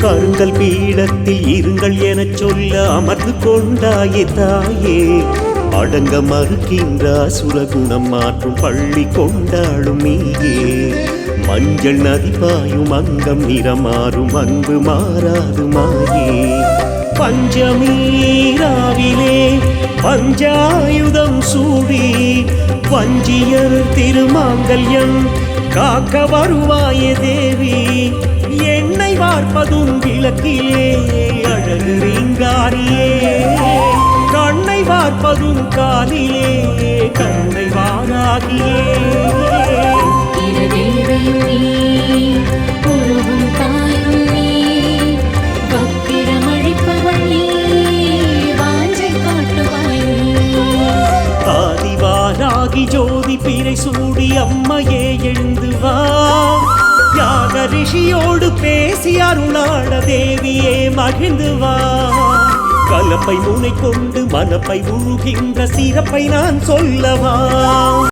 கருங்கல் பீடத்தில் இருங்கள் எனச் சொல்ல அமர்ந்து கொண்டாயே தாயே. அடங்க மறுக்கின்ற சுரகுணம் மாற்றும் பள்ளி கொண்டாடும் நீயே. மஞ்சள் நதி பாயும் அங்கம் நிறமாறும் அன்பு மாறாது மாயே. பஞ்சமீராவிலே பஞ்சாயுதம் சூடி வஞ்சியர் திருமாங்கல்யம் காக்க வருவாயே தேவி. எண்ணெய் வார்ப்பதும் விளக்கிலே அழகு ரீங்காரியே. கண்ணை வார்ப்பதும் காலிலே கண்ணை வாராகியே. ஆதிவாராகி ஜோதி பிறை சூடி அம்மையே எழுந்து வா. யாக ரிஷியோடு பேசி அருளாட தேவியே மகிழ்ந்து வா. கலப்பை முனை கொண்டு மனப்பை உழுகின்ற சிறப்பை நான் சொல்லவா.